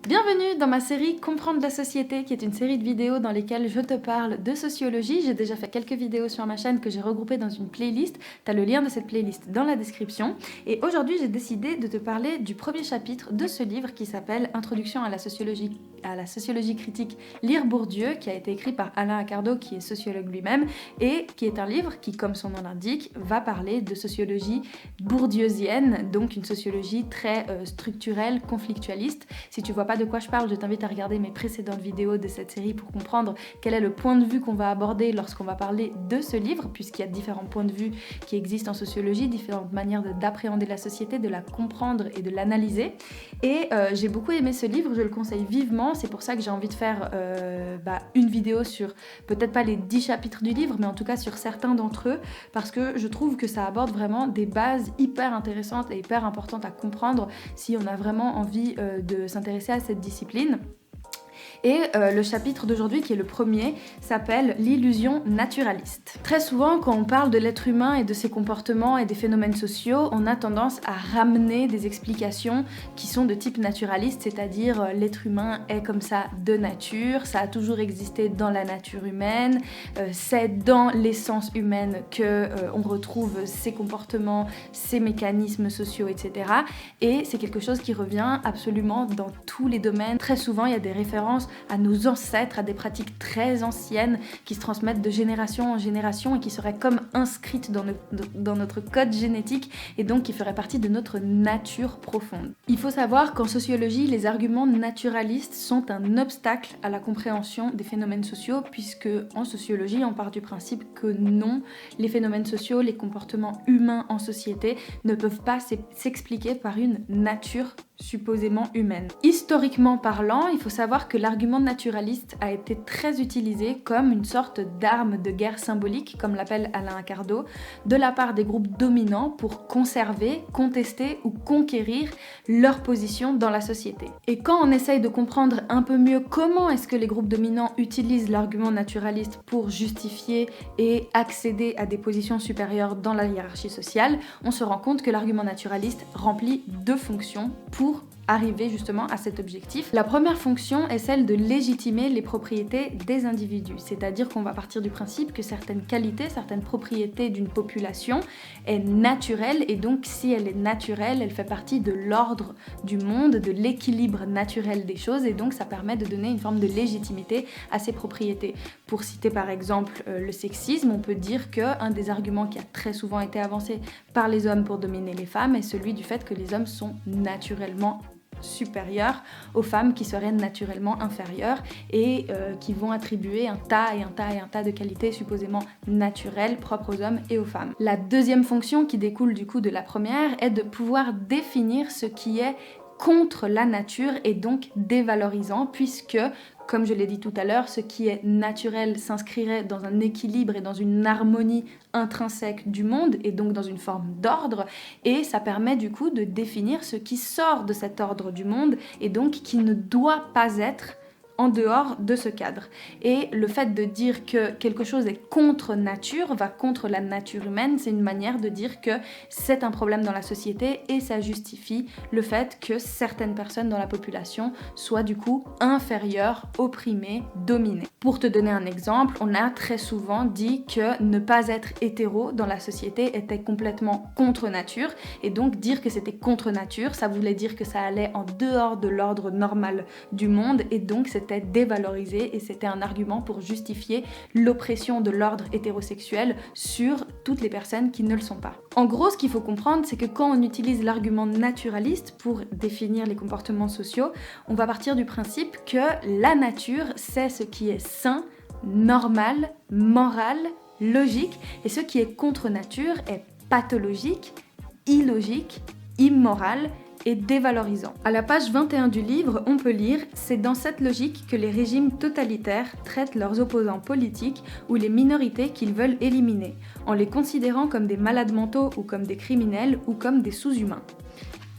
Bienvenue dans ma série Comprendre la société, qui est une série de vidéos dans lesquelles je te parle de sociologie. J'ai déjà fait quelques vidéos sur ma chaîne que j'ai regroupées dans une playlist. Tu as le lien de cette playlist dans la description. Et aujourd'hui, j'ai décidé de te parler du premier chapitre de ce livre qui s'appelle Introduction à la sociologie critique, lire Bourdieu, qui a été écrit par Alain Accardo, qui est sociologue lui-même, et qui est un livre qui, comme son nom l'indique, va parler de sociologie bourdieusienne, donc une sociologie très structurelle, conflictualiste. Si tu vois pas de quoi je parle, je t'invite à regarder mes précédentes vidéos de cette série pour comprendre quel est le point de vue qu'on va aborder lorsqu'on va parler de ce livre, puisqu'il y a différents points de vue qui existent en sociologie, différentes manières d'appréhender la société, de la comprendre et de l'analyser. Et j'ai beaucoup aimé ce livre, je le conseille vivement. C'est pour ça que j'ai envie de faire une vidéo sur peut-être pas les 10 chapitres du livre, mais en tout cas sur certains d'entre eux, parce que je trouve que ça aborde vraiment des bases hyper intéressantes et hyper importantes à comprendre si on a vraiment envie de s'intéresser à cette discipline. Et le chapitre d'aujourd'hui, qui est le premier, s'appelle l'illusion naturaliste. Très souvent, quand on parle de l'être humain et de ses comportements et des phénomènes sociaux, on a tendance à ramener des explications qui sont de type naturaliste, c'est-à-dire l'être humain est comme ça de nature, ça a toujours existé dans la nature humaine, c'est dans l'essence humaine que on retrouve ces comportements, ces mécanismes sociaux, etc. Et c'est quelque chose qui revient absolument dans tous les domaines. Très souvent, il y a des références à nos ancêtres, à des pratiques très anciennes qui se transmettent de génération en génération et qui seraient comme inscrites dans notre code génétique et donc qui feraient partie de notre nature profonde. Il faut savoir qu'en sociologie, les arguments naturalistes sont un obstacle à la compréhension des phénomènes sociaux, puisque en sociologie, on part du principe que non, les phénomènes sociaux, les comportements humains en société ne peuvent pas s'expliquer par une nature supposément humaine. Historiquement parlant, il faut savoir que l'argument naturaliste a été très utilisé comme une sorte d'arme de guerre symbolique, comme l'appelle Alain Accardo, de la part des groupes dominants pour conserver, contester ou conquérir leur position dans la société. Et quand on essaye de comprendre un peu mieux comment est-ce que les groupes dominants utilisent l'argument naturaliste pour justifier et accéder à des positions supérieures dans la hiérarchie sociale, on se rend compte que l'argument naturaliste remplit deux fonctions pour arriver justement à cet objectif. La première fonction est celle de légitimer les propriétés des individus, c'est-à-dire qu'on va partir du principe que certaines qualités, certaines propriétés d'une population est naturelle, et donc si elle est naturelle, elle fait partie de l'ordre du monde, de l'équilibre naturel des choses, et donc ça permet de donner une forme de légitimité à ces propriétés. Pour citer par exemple le sexisme, on peut dire qu'un des arguments qui a très souvent été avancé par les hommes pour dominer les femmes est celui du fait que les hommes sont naturellement supérieures aux femmes qui seraient naturellement inférieures et qui vont attribuer un tas de qualités supposément naturelles propres aux hommes et aux femmes. La deuxième fonction qui découle du coup de la première est de pouvoir définir ce qui est contre la nature et donc dévalorisant, puisque comme je l'ai dit tout à l'heure, ce qui est naturel s'inscrirait dans un équilibre et dans une harmonie intrinsèque du monde et donc dans une forme d'ordre, et ça permet du coup de définir ce qui sort de cet ordre du monde et donc qui ne doit pas être en dehors de ce cadre. Et le fait de dire que quelque chose est contre nature, va contre la nature humaine, c'est une manière de dire que c'est un problème dans la société et ça justifie le fait que certaines personnes dans la population soient du coup inférieures, opprimées, dominées. Pour te donner un exemple, on a très souvent dit que ne pas être hétéro dans la société était complètement contre nature, et donc dire que c'était contre nature, ça voulait dire que ça allait en dehors de l'ordre normal du monde, et donc c'était dévalorisé et c'était un argument pour justifier l'oppression de l'ordre hétérosexuel sur toutes les personnes qui ne le sont pas. En gros, ce qu'il faut comprendre, c'est que quand on utilise l'argument naturaliste pour définir les comportements sociaux, on va partir du principe que la nature, c'est ce qui est sain, normal, moral, logique, et ce qui est contre nature est pathologique, illogique, immoral et dévalorisant. À la page 21 du livre, on peut lire « C'est dans cette logique que les régimes totalitaires traitent leurs opposants politiques ou les minorités qu'ils veulent éliminer, en les considérant comme des malades mentaux ou comme des criminels ou comme des sous-humains. »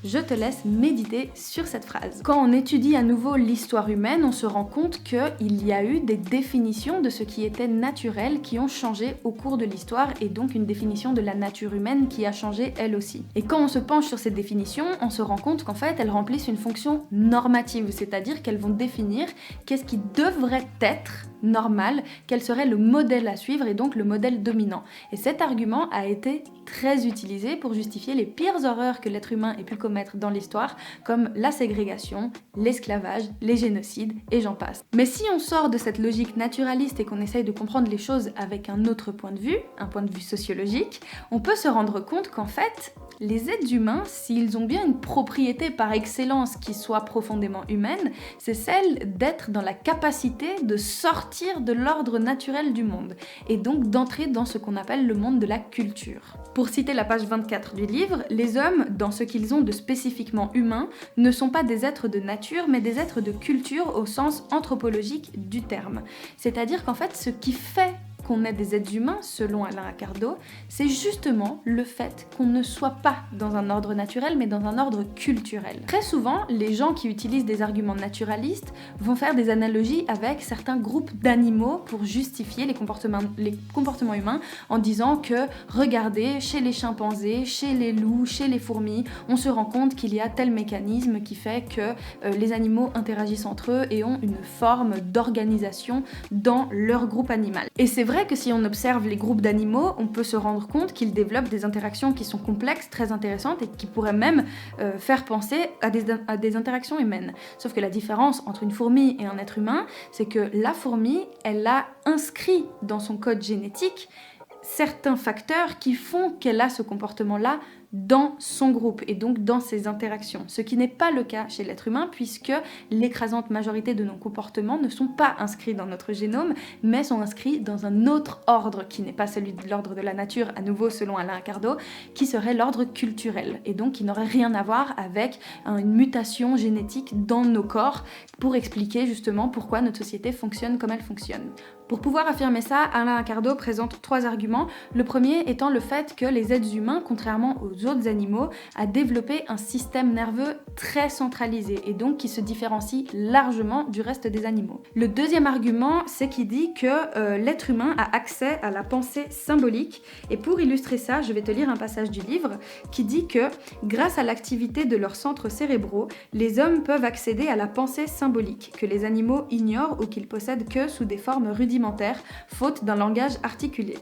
Je te laisse méditer sur cette phrase. Quand on étudie à nouveau l'histoire humaine, on se rend compte qu'il y a eu des définitions de ce qui était naturel qui ont changé au cours de l'histoire et donc une définition de la nature humaine qui a changé elle aussi. Et quand on se penche sur ces définitions, on se rend compte qu'en fait elles remplissent une fonction normative, c'est-à-dire qu'elles vont définir qu'est-ce qui devrait être normal, quel serait le modèle à suivre et donc le modèle dominant. Et cet argument a été très utilisé pour justifier les pires horreurs que l'être humain ait pu commettre dans l'histoire, comme la ségrégation, l'esclavage, les génocides et j'en passe. Mais si on sort de cette logique naturaliste et qu'on essaye de comprendre les choses avec un autre point de vue, un point de vue sociologique, on peut se rendre compte qu'en fait, les êtres humains, s'ils ont bien une propriété par excellence qui soit profondément humaine, c'est celle d'être dans la capacité de sortir de l'ordre naturel du monde et donc d'entrer dans ce qu'on appelle le monde de la culture. Pour citer la page 24 du livre, les hommes, dans ce qu'ils ont de spécifiquement humain, ne sont pas des êtres de nature, mais des êtres de culture au sens anthropologique du terme. C'est-à-dire qu'en fait, ce qui fait qu'on est des êtres humains, selon Alain Accardo, c'est justement le fait qu'on ne soit pas dans un ordre naturel, mais dans un ordre culturel. Très souvent, les gens qui utilisent des arguments naturalistes vont faire des analogies avec certains groupes d'animaux pour justifier les comportements humains en disant que, regardez, chez les chimpanzés, chez les loups, chez les fourmis, on se rend compte qu'il y a tel mécanisme qui fait que les animaux interagissent entre eux et ont une forme d'organisation dans leur groupe animal. Et c'est vrai que si on observe les groupes d'animaux, on peut se rendre compte qu'ils développent des interactions qui sont complexes, très intéressantes et qui pourraient même faire penser à des interactions humaines. Sauf que la différence entre une fourmi et un être humain, c'est que la fourmi, elle a inscrit dans son code génétique certains facteurs qui font qu'elle a ce comportement-là dans son groupe et donc dans ses interactions. Ce qui n'est pas le cas chez l'être humain puisque l'écrasante majorité de nos comportements ne sont pas inscrits dans notre génome mais sont inscrits dans un autre ordre qui n'est pas celui de l'ordre de la nature, à nouveau selon Alain Accardo, qui serait l'ordre culturel et donc qui n'aurait rien à voir avec une mutation génétique dans nos corps pour expliquer justement pourquoi notre société fonctionne comme elle fonctionne. Pour pouvoir affirmer ça, Alain Accardo présente 3 arguments. Le premier étant le fait que les êtres humains, contrairement aux autres animaux, a développé un système nerveux très centralisé et donc qui se différencie largement du reste des animaux. Le deuxième argument, c'est qu'il dit que l'être humain a accès à la pensée symbolique et pour illustrer ça, je vais te lire un passage du livre qui dit que grâce à l'activité de leurs centres cérébraux, les hommes peuvent accéder à la pensée symbolique que les animaux ignorent ou qu'ils possèdent que sous des formes rudimentaires, faute d'un langage articulé,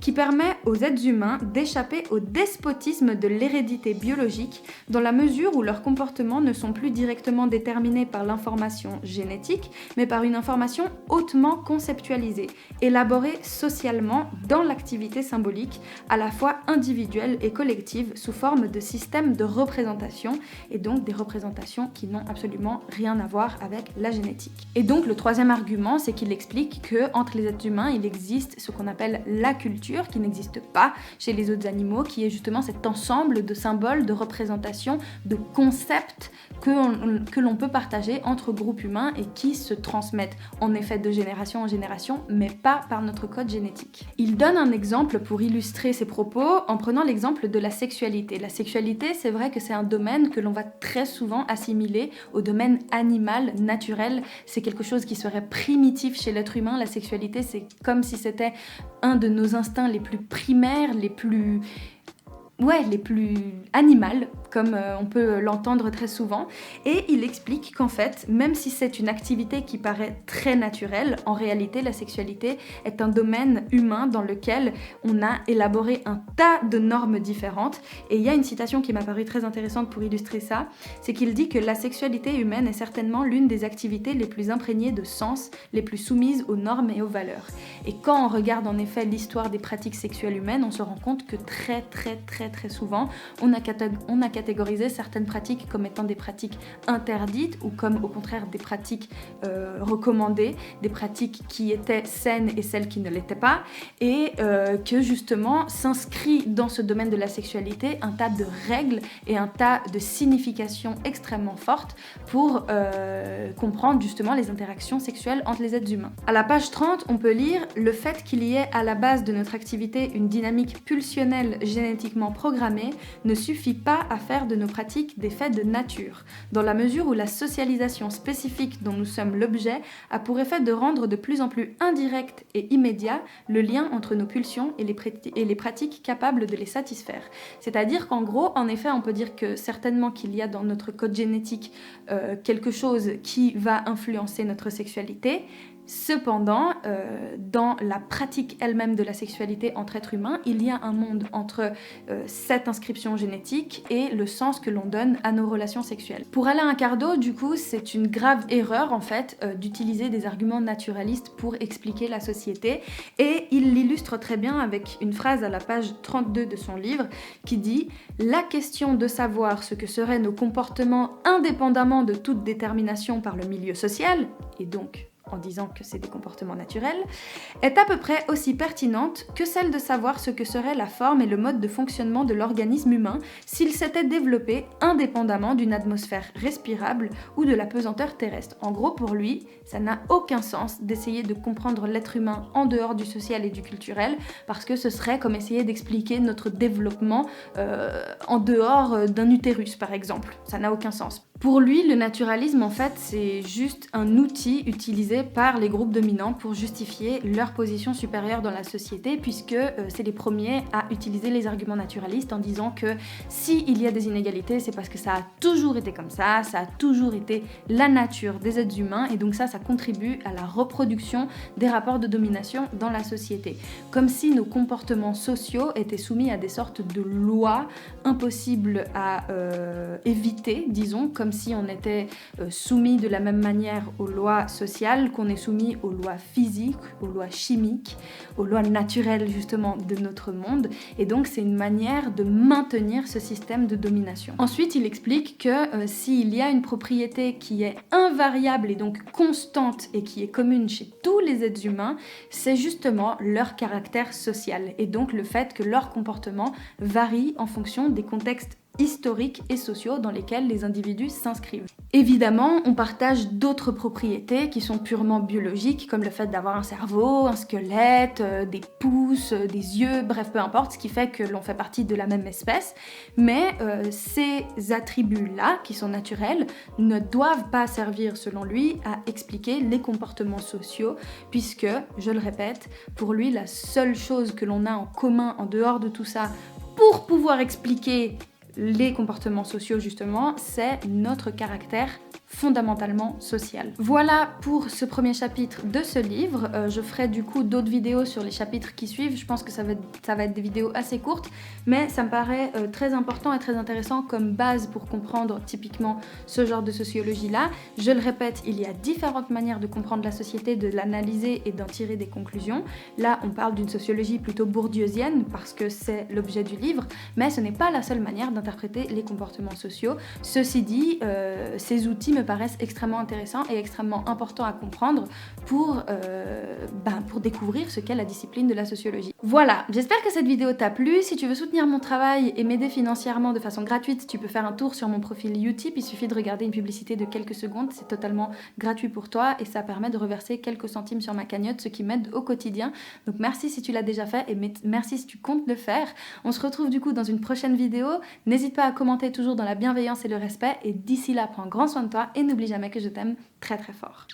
qui permet aux êtres humains d'échapper au despotisme de l'hérédité biologique dans la mesure où leurs comportements ne sont plus directement déterminés par l'information génétique, mais par une information hautement conceptualisée, élaborée socialement dans l'activité symbolique, à la fois individuelle et collective, sous forme de systèmes de représentation, et donc des représentations qui n'ont absolument rien à voir avec la génétique. Et donc le troisième argument, c'est qu'il explique que entre les êtres humains, il existe ce qu'on appelle la culture, qui n'existe pas chez les autres animaux, qui est justement cet ensemble de symboles, de représentations, de concepts que l'on peut partager entre groupes humains et qui se transmettent en effet de génération en génération, mais pas par notre code génétique. Il donne un exemple pour illustrer ses propos en prenant l'exemple de la sexualité. La sexualité, c'est vrai que c'est un domaine que l'on va très souvent assimiler au domaine animal, naturel. C'est quelque chose qui serait primitif chez l'être humain. La sexualité, c'est comme si c'était un de nos instincts les plus primaires, les plus animales, comme on peut l'entendre très souvent. Et il explique qu'en fait, même si c'est une activité qui paraît très naturelle, en réalité, la sexualité est un domaine humain dans lequel on a élaboré un tas de normes différentes. Et il y a une citation qui m'a paru très intéressante pour illustrer ça, c'est qu'il dit que la sexualité humaine est certainement l'une des activités les plus imprégnées de sens, les plus soumises aux normes et aux valeurs. Et quand on regarde en effet l'histoire des pratiques sexuelles humaines, on se rend compte que très souvent, on a catégorisé certaines pratiques comme étant des pratiques interdites ou comme au contraire des pratiques recommandées, des pratiques qui étaient saines et celles qui ne l'étaient pas, et que justement s'inscrit dans ce domaine de la sexualité un tas de règles et un tas de significations extrêmement fortes pour comprendre justement les interactions sexuelles entre les êtres humains. À la page 30, on peut lire le fait qu'il y ait à la base de notre activité une dynamique pulsionnelle génétiquement comportement programmé ne suffit pas à faire de nos pratiques des faits de nature, dans la mesure où la socialisation spécifique dont nous sommes l'objet a pour effet de rendre de plus en plus indirect et immédiat le lien entre nos pulsions et les pratiques capables de les satisfaire. C'est-à-dire qu'en gros, en effet, on peut dire que certainement qu'il y a dans notre code génétique quelque chose qui va influencer notre sexualité. Cependant, dans la pratique elle-même de la sexualité entre êtres humains, il y a un monde entre cette inscription génétique et le sens que l'on donne à nos relations sexuelles. Pour Alain Accardo, du coup, c'est une grave erreur en fait d'utiliser des arguments naturalistes pour expliquer la société, et il l'illustre très bien avec une phrase à la page 32 de son livre qui dit « La question de savoir ce que seraient nos comportements indépendamment de toute détermination par le milieu social, et donc en disant que c'est des comportements naturels, est à peu près aussi pertinente que celle de savoir ce que serait la forme et le mode de fonctionnement de l'organisme humain s'il s'était développé indépendamment d'une atmosphère respirable ou de la pesanteur terrestre. » En gros, pour lui, ça n'a aucun sens d'essayer de comprendre l'être humain en dehors du social et du culturel, parce que ce serait comme essayer d'expliquer notre développement en dehors d'un utérus, par exemple. Ça n'a aucun sens. Pour lui, le naturalisme, en fait, c'est juste un outil utilisé par les groupes dominants pour justifier leur position supérieure dans la société, puisque c'est les premiers à utiliser les arguments naturalistes en disant que s'il y a des inégalités, c'est parce que ça a toujours été comme ça a toujours été la nature des êtres humains, et donc ça contribue à la reproduction des rapports de domination dans la société. Comme si nos comportements sociaux étaient soumis à des sortes de lois impossibles à éviter, disons, comme si on était soumis de la même manière aux lois sociales qu'on est soumis aux lois physiques, aux lois chimiques, aux lois naturelles justement de notre monde, et donc c'est une manière de maintenir ce système de domination. Ensuite, il explique que s'il y a une propriété qui est invariable et donc constante et qui est commune chez tous les êtres humains, c'est justement leur caractère social, et donc le fait que leur comportement varie en fonction des contextes historiques et sociaux dans lesquels les individus s'inscrivent. Évidemment, on partage d'autres propriétés qui sont purement biologiques, comme le fait d'avoir un cerveau, un squelette, des pouces, des yeux, bref, peu importe, ce qui fait que l'on fait partie de la même espèce, mais ces attributs-là, qui sont naturels, ne doivent pas servir, selon lui, à expliquer les comportements sociaux, puisque, je le répète, pour lui, la seule chose que l'on a en commun en dehors de tout ça pour pouvoir expliquer les comportements sociaux justement, c'est notre caractère fondamentalement social. Voilà pour ce premier chapitre de ce livre. Je ferai du coup d'autres vidéos sur les chapitres qui suivent. Je pense que ça va être des vidéos assez courtes, mais ça me paraît très important et très intéressant comme base pour comprendre typiquement ce genre de sociologie-là. Je le répète, il y a différentes manières de comprendre la société, de l'analyser et d'en tirer des conclusions. Là, on parle d'une sociologie plutôt bourdieusienne parce que c'est l'objet du livre, mais ce n'est pas la seule manière d'interpréter les comportements sociaux. Ceci dit, ces outils me paraissent extrêmement intéressants et extrêmement importants à comprendre pour découvrir ce qu'est la discipline de la sociologie. Voilà, j'espère que cette vidéo t'a plu. Si tu veux soutenir mon travail et m'aider financièrement de façon gratuite, tu peux faire un tour sur mon profil Utip. Il suffit de regarder une publicité de quelques secondes, c'est totalement gratuit pour toi et ça permet de reverser quelques centimes sur ma cagnotte, ce qui m'aide au quotidien. Donc merci si tu l'as déjà fait et merci si tu comptes le faire. On se retrouve du coup dans une prochaine vidéo. N'hésite pas à commenter toujours dans la bienveillance et le respect, et d'ici là, prends grand soin de toi et n'oublie jamais que je t'aime très très fort.